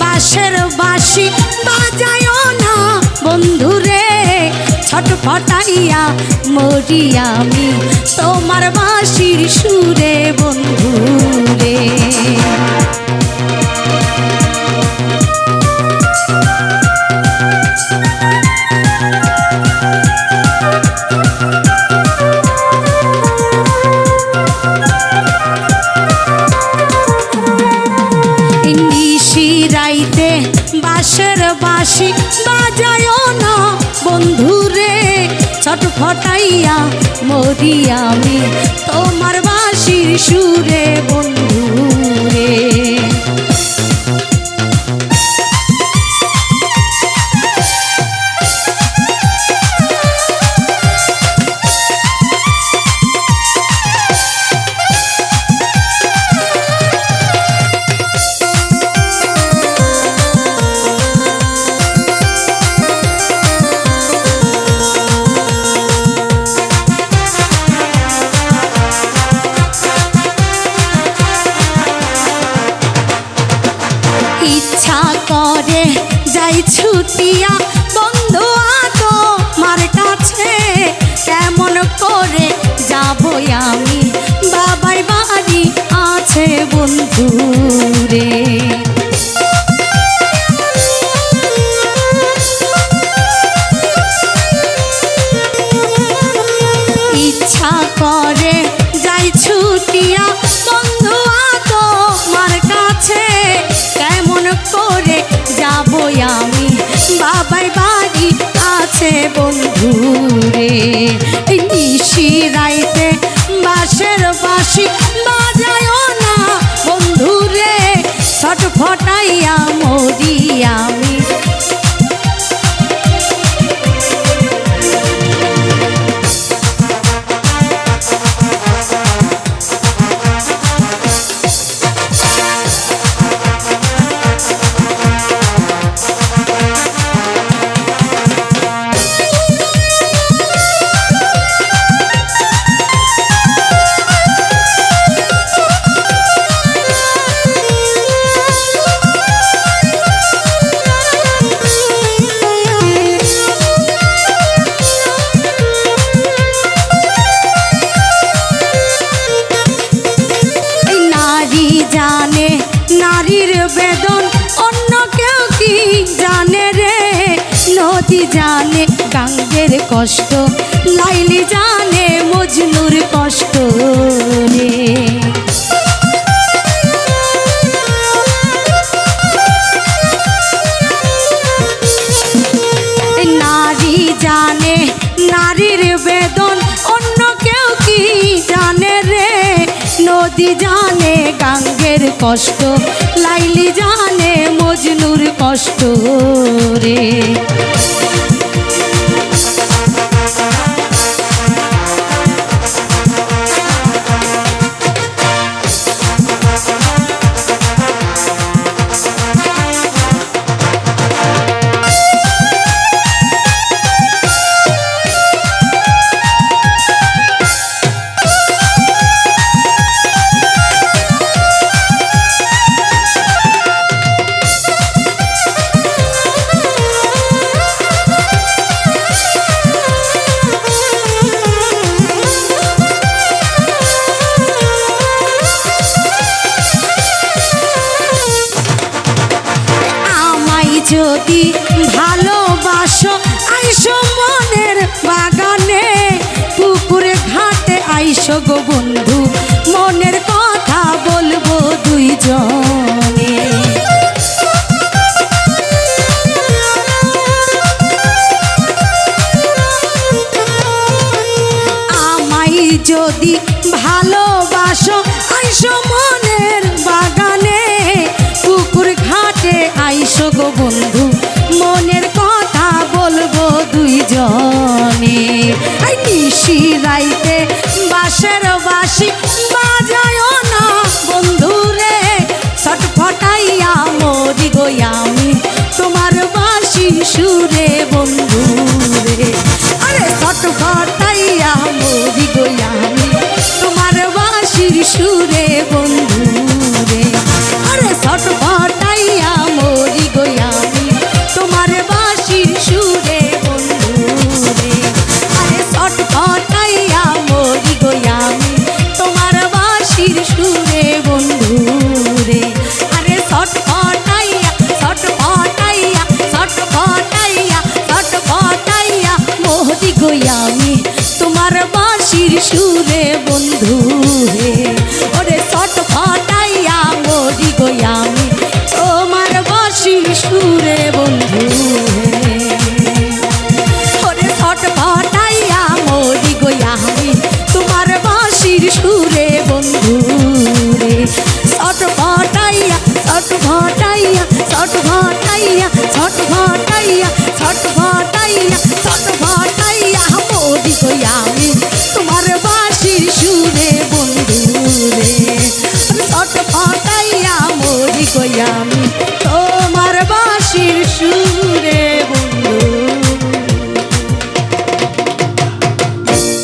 বাঁশের বাঁশি বাজায়ো না বন্ধুরে, ছটফটাইয়া মরি আমি তোমার বাঁশির সুরে বন্ধুরে। রাইতে বাঁশের বাঁশি বাজায়ো না বন্ধুরে, ছটফটাইয়া মরি আমি তোমার বাঁশির সুরে বন্ধুরে। ইচ্ছা করে যাই ছুটিয়া বন্ধু তোমার কাছে, কেমন করে যাব আমি বাবার বাড়ি আছে বন্ধুরে। ইচ্ছা করে যাই ছুটিয়া বন্ধু তোমার কাছে, কেমন করে যাব আমি বাবার বাড়ি আছে বন্ধুরে। নিশি রাইতে বাঁশের বাঁশি বাজায়ো না বন্ধুরে, ছটফটাইয়া মরি আমি। জানে নারীর বেদন অন্য কেউ কি জানে রে, নদী জানে গাঙ্গের কষ্ট, লাইলি জানে মজনুর কষ্ট রে। নারী জানে নারীর বেদন অন্য কেউ কি জানে রে, নদী জানে গাঙ্গের কষ্ট, লাইলি জানে মজনুর কষ্ট রে। যদি ভালোবাসো আইসো মনের বাগানে, পুকুরে ঘাটে আইসো গো বন্ধু, মনের কথা বলবো দুইজনে। আমায় যদি ভালোবাসো আইসো মনের বাগানে, পুকুর ঘাটে আইসো গো বন্ধু, মনের কথা বলবো দুইজনে। এই নিশি রাইতে বাঁশের বাঁশি বাজায় না বন্ধুরে, ছটফটাইয়া মরি গো আমি তোমার বাঁশির সুরে বন্ধুরে। আরে ছটফটাইয়া মরি গো আমি তোমার বাঁশির সুরে বন্ধুরে। আরে ছটফটাইয়া মরি গো আমি তোমার বাঁশির সুরে বন্ধুরে। আরে ছটফটাইয়া মরি গো আমি তোমার বাঁশির সুরে বন্ধুরে। আরে ছটফটাইয়া ছটফটাইয়া ছটফটাইয়া ছটফটাইয়া মরি গো আমি তোমার বাঁশির সুরে বন্ধুরে। ওরে ছটফটাইয়া মরি গো আমি তোমার বাঁশির সুরে বন্ধুরে। ওরে ছটফটাইয়া মরি গো আমি তোমার বাঁশির সুরে বন্ধুরে। ছটফটাইয়া ছটফটাইয়া ছটফটাইয়া ছটফটাইয়া ছটফটাইয়া ছটফটাইয়া মরি গো আমি তোমার বাঁশির সুরে বন্ধুরে। ছটফটাইয়া মরি গো আমি